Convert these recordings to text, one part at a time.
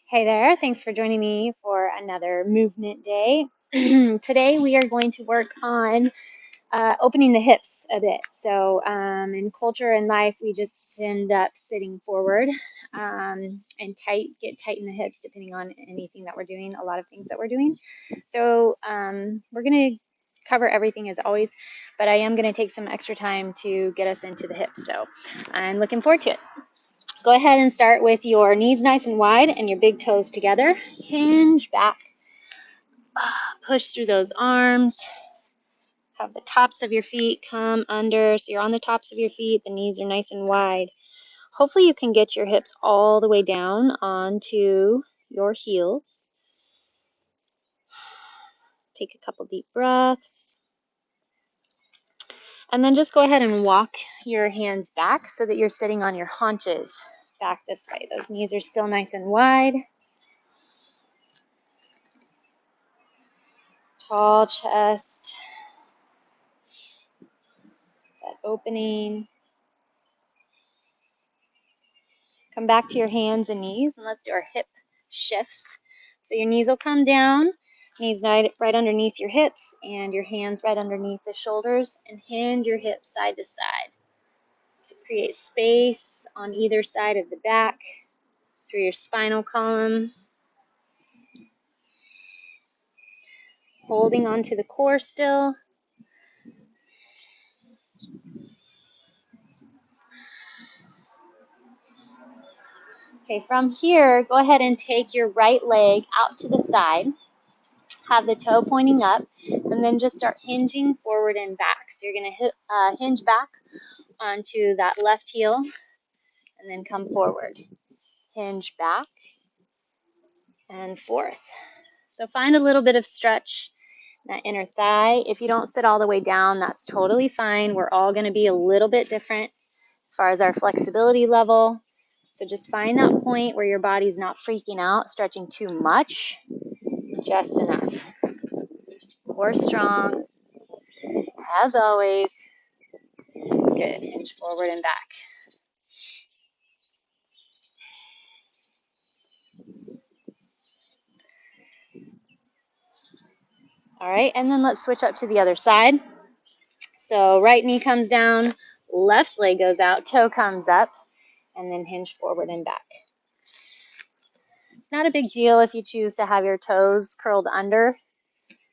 Hey there, thanks for joining me for another movement day. Today we are going to work on opening the hips a bit. So in culture and life, we just end up sitting forward and get tight in the hips depending on anything that we're doing, a lot of things that we're doing. So we're going to cover everything as always, but I am going to take some extra time to get us into the hips. So I'm looking forward to it. Go ahead and start with your knees nice and wide and your big toes together. Hinge back. Push through those arms. Have the tops of your feet come under. So you're on the tops of your feet. The knees are nice and wide. Hopefully you can get your hips all the way down onto your heels. Take a couple deep breaths. And then just go ahead and walk your hands back so that you're sitting on your haunches back this way. Those knees are still nice and wide. Tall chest. That opening. Come back to your hands and knees, and let's do our hip shifts. So your knees will come down, knees right underneath your hips, and your hands right underneath the shoulders, and hinge your hips side to side. So create space on either side of the back through your spinal column. Holding onto the core still. Okay, from here, go ahead and take your right leg out to the side. Have the toe pointing up, and then just start hinging forward and back. So you're going to hinge back onto that left heel, and then come forward. Hinge back and forth. So find a little bit of stretch in that inner thigh. If you don't sit all the way down, that's totally fine. We're all going to be a little bit different as far as our flexibility level. So just find that point where your body's not freaking out, stretching too much, just enough. Core strong, as always. Good. Hinge forward and back. All right, and then let's switch up to the other side. So right knee comes down, left leg goes out, toe comes up, and then hinge forward and back. It's not a big deal if you choose to have your toes curled under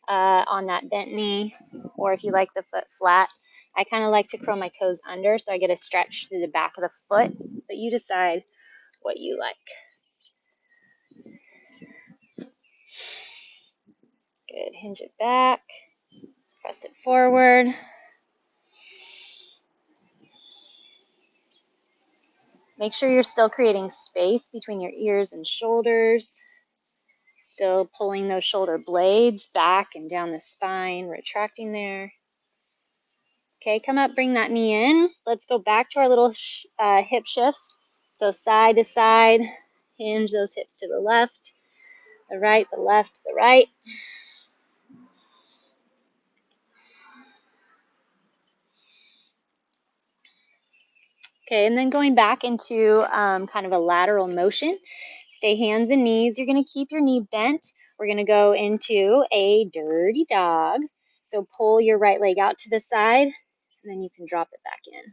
on that bent knee, or if you like the foot flat. I kind of like to curl my toes under so I get a stretch through the back of the foot, but you decide what you like. Good. Hinge it back, press it forward. Make sure you're still creating space between your ears and shoulders. Still pulling those shoulder blades back and down the spine, retracting there. Okay, come up, bring that knee in. Let's go back to our little hip shifts. So side to side, hinge those hips to the left, the right, the left, the right. Okay, and then going back into kind of a lateral motion. Stay hands and knees. You're going to keep your knee bent. We're going to go into a dirty dog. So pull your right leg out to the side, and then you can drop it back in.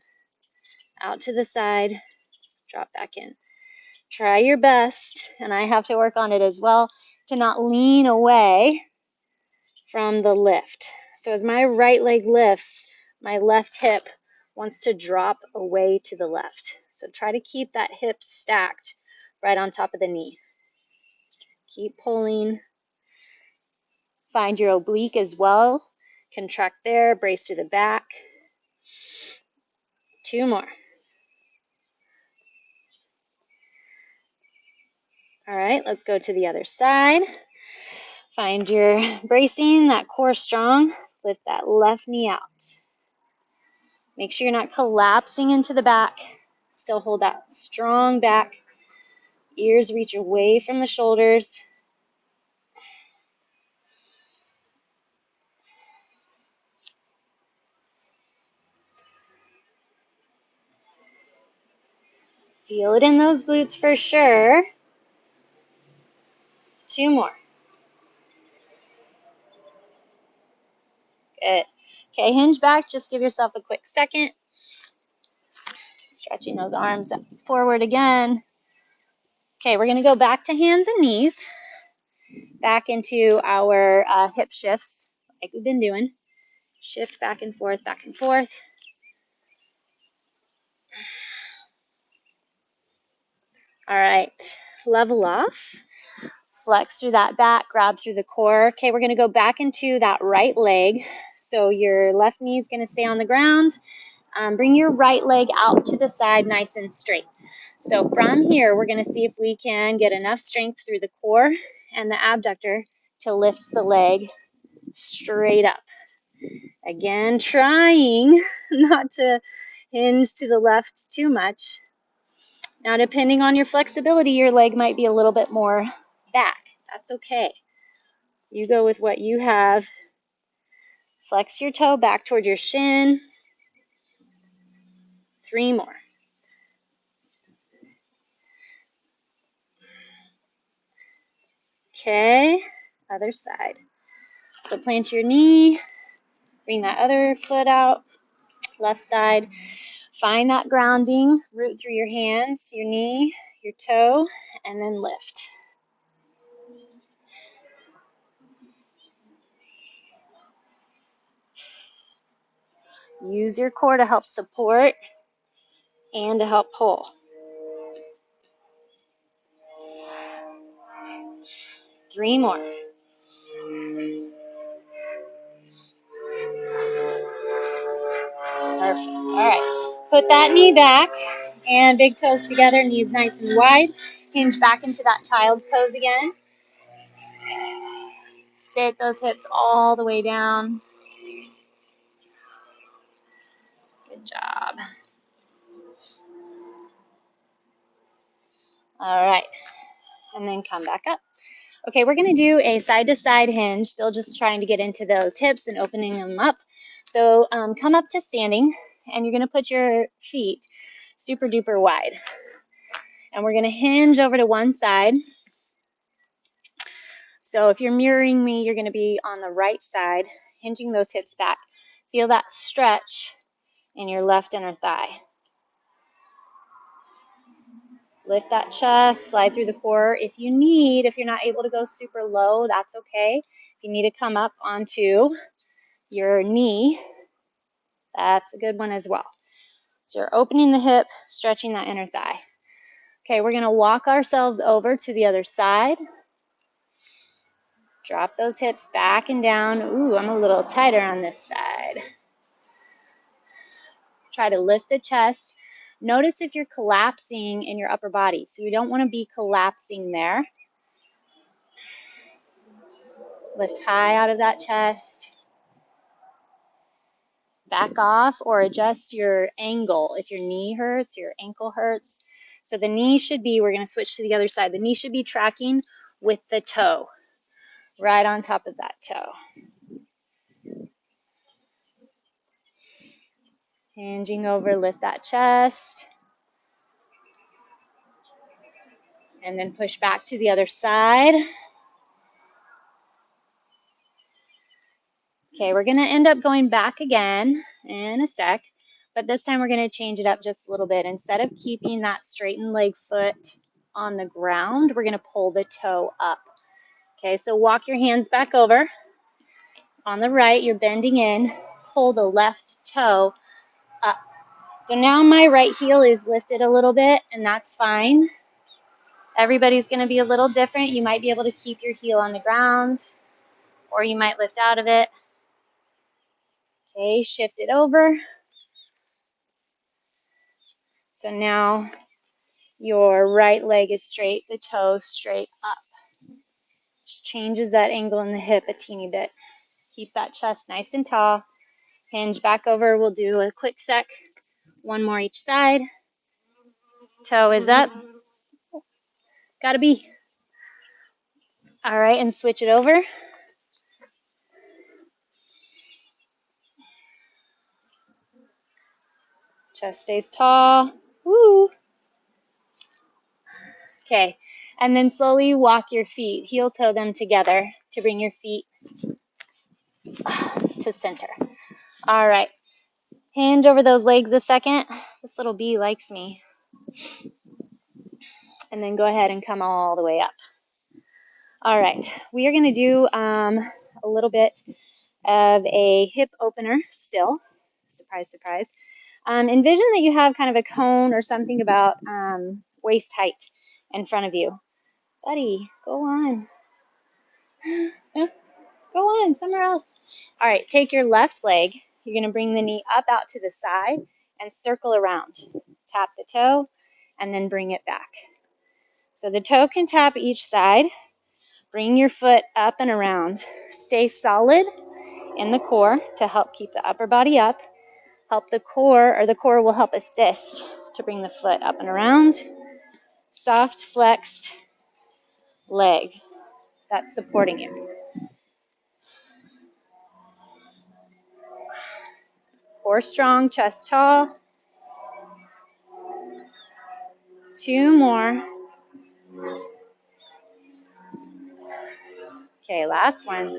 Out to the side, drop back in. Try your best, and I have to work on it as well, to not lean away from the lift. So as my right leg lifts, my left hip wants to drop away to the left. So try to keep that hip stacked right on top of the knee. Keep pulling. Find your oblique as well. Contract there, brace through the back. 2 more. All right, let's go to the other side. Find your bracing, that core strong. Lift that left knee out. Make sure you're not collapsing into the back. Still hold that strong back. Ears reach away from the shoulders. Feel it in those glutes for sure. 2 more. Good. Okay, hinge back. Just give yourself a quick second. Stretching those arms forward again. Okay, we're going to go back to hands and knees. Back into our hip shifts like we've been doing. Shift back and forth, back and forth. All right, level off. Flex through that back, grab through the core. Okay, we're going to go back into that right leg. So your left knee is going to stay on the ground. Bring your right leg out to the side nice and straight. So from here, we're going to see if we can get enough strength through the core and the abductor to lift the leg straight up. Again, trying not to hinge to the left too much. Now, depending on your flexibility, your leg might be a little bit more back. That's okay. You go with what you have. Flex your toe back toward your shin. 3 more. Okay, other side. So plant your knee, bring that other foot out, left side. Find that grounding, root through your hands, your knee, your toe, and then lift. Use your core to help support and to help pull. 3 more. Perfect. All right. Put that knee back and big toes together, knees nice and wide. Hinge back into that child's pose again. Sit those hips all the way down. Good job. All right. And then come back up. Okay, we're going to do a side-to-side hinge, still just trying to get into those hips and opening them up. So come up to standing, and you're going to put your feet super duper wide. And we're going to hinge over to one side. So if you're mirroring me, you're going to be on the right side, hinging those hips back. Feel that stretch in your left inner thigh. Lift that chest, slide through the core. If you're not able to go super low, that's okay. If you need to come up onto your knee, that's a good one as well. So you're opening the hip, stretching that inner thigh. Okay, we're going to walk ourselves over to the other side. Drop those hips back and down. Ooh, I'm a little tighter on this side. Try to lift the chest. Notice if you're collapsing in your upper body. So you don't want to be collapsing there. Lift high out of that chest. Back off or adjust your angle if your knee hurts, your ankle hurts. So the knee should be, we're going to switch to the other side. The knee should be tracking with the toe, right on top of that toe. Hinging over, lift that chest. And then push back to the other side. Okay, we're going to end up going back again in a sec, but this time we're going to change it up just a little bit. Instead of keeping that straightened leg foot on the ground, we're going to pull the toe up. Okay, so walk your hands back over. On the right, you're bending in. Pull the left toe up. So now my right heel is lifted a little bit, and that's fine. Everybody's going to be a little different. You might be able to keep your heel on the ground, or you might lift out of it. Okay, shift it over. So now your right leg is straight, the toe straight up. Just changes that angle in the hip a teeny bit. Keep that chest nice and tall. Hinge back over. We'll do a quick sec. One more each side. Toe is up. Gotta be. All right, and switch it over. Chest stays tall. Woo. Okay, And then slowly walk your feet, heel toe them together to bring your feet to center. All right. Hinge over those legs a second. This little bee likes me. And then go ahead and come all the way up. All right. We are going to do a little bit of a hip opener still. Surprise, surprise. Envision that you have kind of a cone or something about waist height in front of you. Buddy, go on. Go on, somewhere else. All right, take your left leg. You're going to bring the knee up out to the side and circle around. Tap the toe and then bring it back. So the toe can tap each side. Bring your foot up and around. Stay solid in the core to help keep the upper body up. Help the core, or the core will help assist to bring the foot up and around. Soft flexed leg that's supporting you. Core strong, chest tall. 2 more. Okay, last one.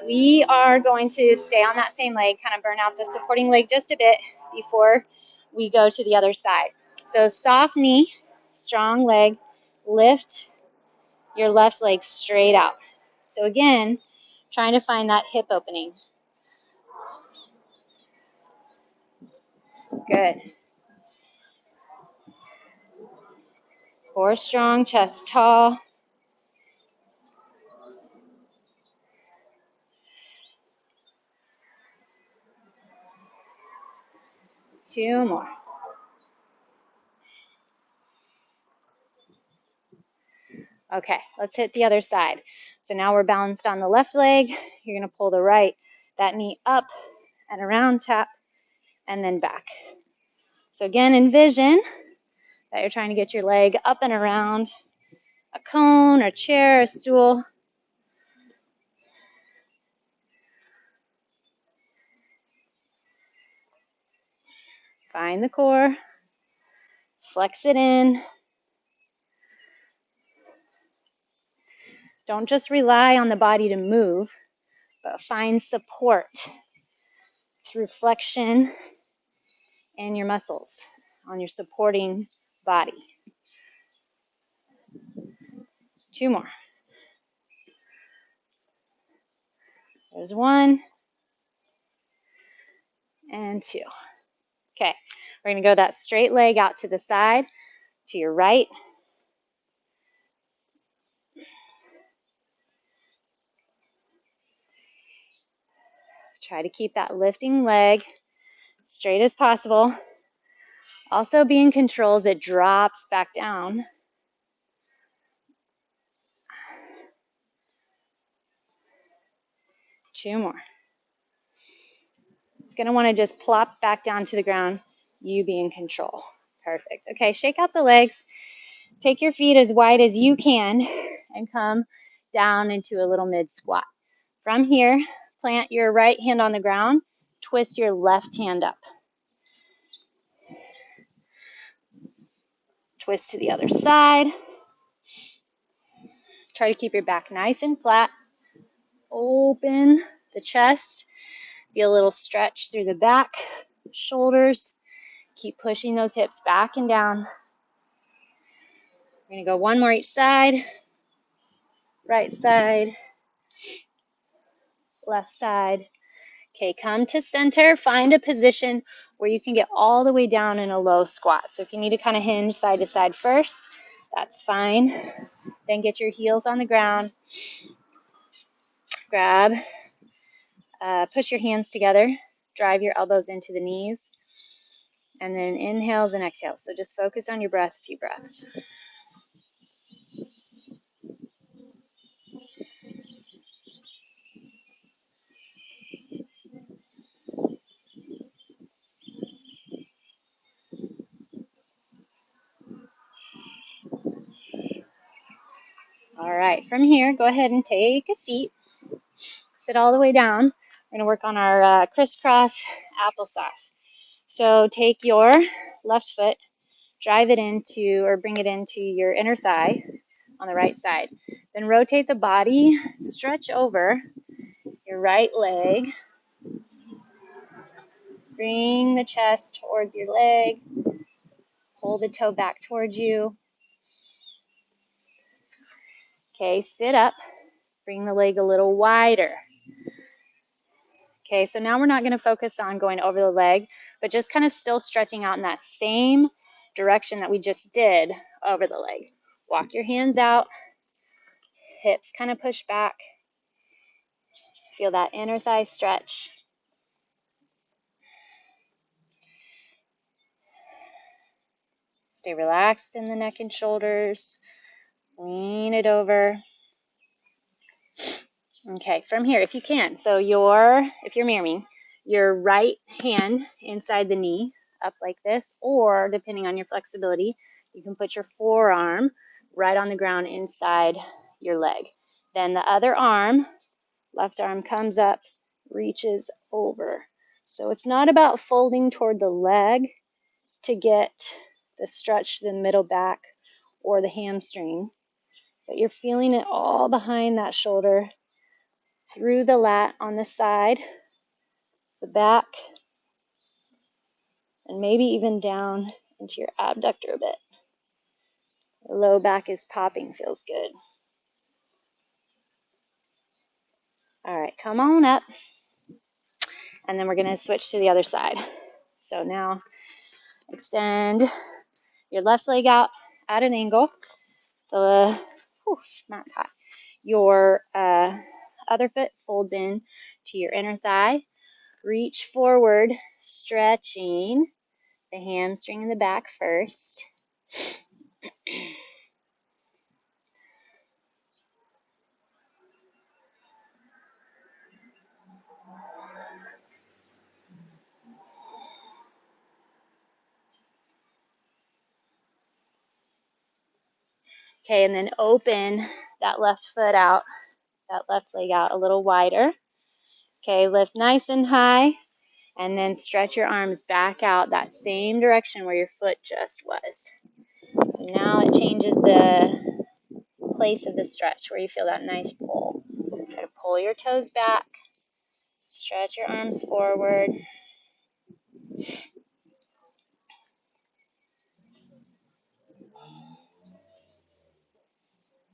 We are going to stay on that same leg, kind of burn out the supporting leg just a bit before we go to the other side. So soft knee, strong leg, lift your left leg straight out. So again, trying to find that hip opening. Good. Core strong, chest tall. 2 more. Okay, let's hit the other side. So now we're balanced on the left leg. You're going to pull the right, that knee up and around, tap, and then back. So again, envision that you're trying to get your leg up and around a cone, or chair, or stool. Find the core, flex it in. Don't just rely on the body to move, but find support through flexion in your muscles on your supporting body. 2 more. There's 1 and 2. Okay, we're going to go that straight leg out to the side, to your right. Try to keep that lifting leg straight as possible. Also be in control as it drops back down. 2 more. It's going to want to just plop back down to the ground. You be in control. Perfect. Okay, shake out the legs. Take your feet as wide as you can and come down into a little mid squat. From here, plant your right hand on the ground. Twist your left hand up. Twist to the other side. Try to keep your back nice and flat. Open the chest. Feel a little stretch through the back, shoulders. Keep pushing those hips back and down. We're going to go 1 more each side. Right side. Left side. Okay, come to center. Find a position where you can get all the way down in a low squat. So if you need to kind of hinge side to side first, that's fine. Then get your heels on the ground. Grab. Push your hands together. Drive your elbows into the knees. And then inhales and exhales. So just focus on your breath, a few breaths. All right, from here, go ahead and take a seat. Sit all the way down. We're going to work on our crisscross applesauce. So take your left foot, drive it into or bring it into your inner thigh on the right side. Then rotate the body, stretch over your right leg, bring the chest toward your leg, pull the toe back towards you. Okay, sit up, bring the leg a little wider. Okay, so now we're not going to focus on going over the leg, but just kind of still stretching out in that same direction that we just did over the leg. Walk your hands out, hips kind of push back. Feel that inner thigh stretch. Stay relaxed in the neck and shoulders. Lean it over. Okay, from here, if you can, so if you're mirroring, your right hand inside the knee, up like this, or depending on your flexibility, you can put your forearm right on the ground inside your leg. Then the other arm, left arm comes up, reaches over. So it's not about folding toward the leg to get the stretch to the middle back or the hamstring, but you're feeling it all behind that shoulder, through the lat on the side, the back, and maybe even down into your abductor a bit. The low back is popping, feels good. All right, come on up. And then we're going to switch to the other side. So now extend your left leg out at an angle. That's hot. Your other foot folds in to your inner thigh. Reach forward, stretching the hamstring in the back first. Okay, and then open that left foot out, that left leg out a little wider. Okay, lift nice and high, and then stretch your arms back out that same direction where your foot just was. So now it changes the place of the stretch where you feel that nice pull. Try to pull your toes back, stretch your arms forward.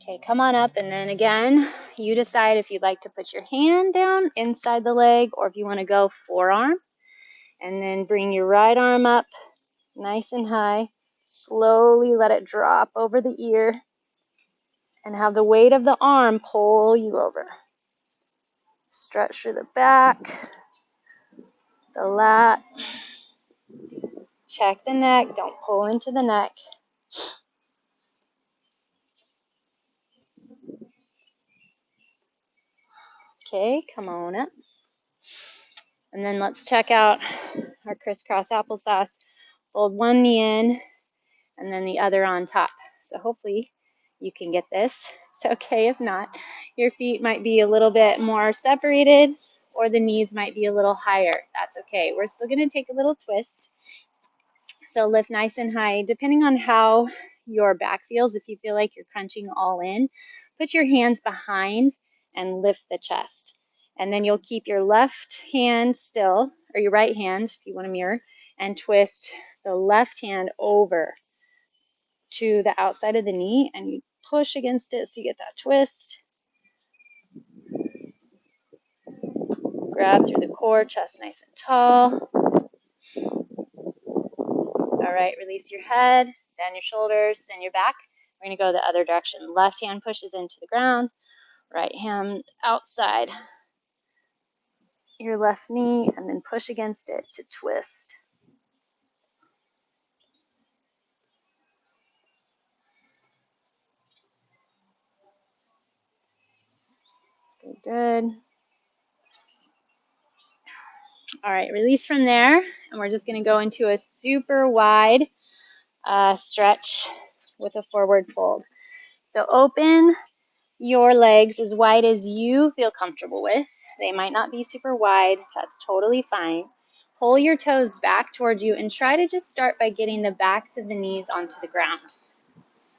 Okay, come on up, and then again, you decide if you'd like to put your hand down inside the leg or if you want to go forearm. And then bring your right arm up nice and high. Slowly let it drop over the ear and have the weight of the arm pull you over. Stretch through the back, the lat. Check the neck, don't pull into the neck. Okay, come on up. And then let's check out our crisscross applesauce. Fold one knee in and then the other on top. So hopefully you can get this. It's okay if not. Your feet might be a little bit more separated or the knees might be a little higher. That's okay. We're still going to take a little twist. So lift nice and high. Depending on how your back feels, if you feel like you're crunching all in, put your hands behind and lift the chest. And then you'll keep your left hand still, or your right hand if you want to mirror, and twist the left hand over to the outside of the knee, and you push against it so you get that twist. Grab through the core, chest nice and tall. All right, release your head, down your shoulders, and your back. We're going to go the other direction. Left hand pushes into the ground, right hand outside your left knee, and then push against it to twist. Good, good. All right, release from there, and we're just going to go into a super wide stretch with a forward fold. So open your legs as wide as you feel comfortable with. They might not be super wide. That's totally fine. pull your toes back towards you and try to just start by getting the backs of the knees onto the ground.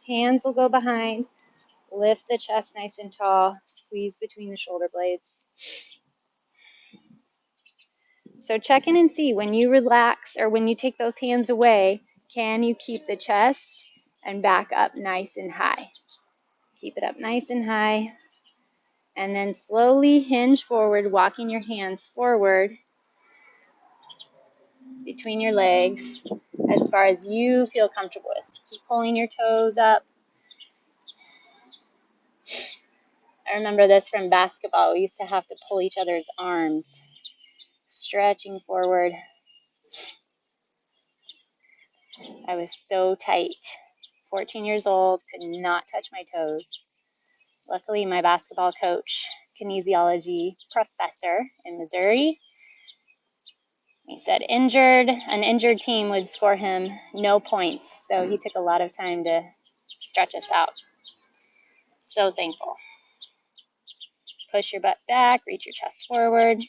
Hands will go behind. Lift the chest nice and tall. Squeeze between the shoulder blades. So check in and see when you relax or when you take those hands away, can you keep the chest and back up nice and high? Keep it up nice and high. And then slowly hinge forward, walking your hands forward between your legs as far as you feel comfortable with. Keep pulling your toes up. I remember this from basketball. We used to have to pull each other's arms, stretching forward. I was so tight. 14 years old, could not touch my toes. Luckily, my basketball coach, kinesiology professor in Missouri, he said an injured team would score him no points. So he took a lot of time to stretch us out. So thankful. Push your butt back, reach your chest forward.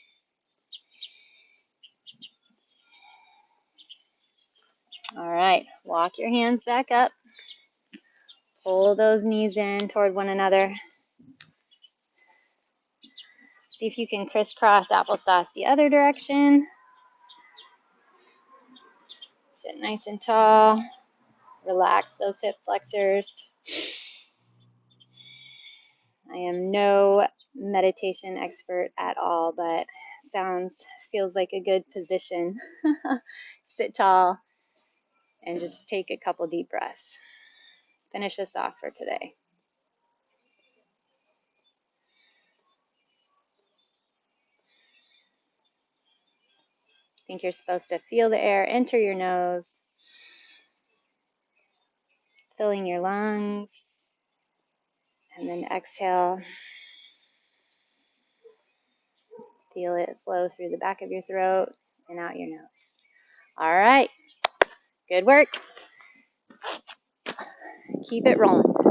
All right, walk your hands back up. Pull those knees in toward one another. See if you can crisscross applesauce the other direction. Sit nice and tall. Relax those hip flexors. I am no meditation expert at all, but feels like a good position. Sit tall and just take a couple deep breaths. Finish this off for today. I think you're supposed to feel the air enter your nose, filling your lungs, and then exhale. Feel it flow through the back of your throat and out your nose. All right, good work. Keep it rolling.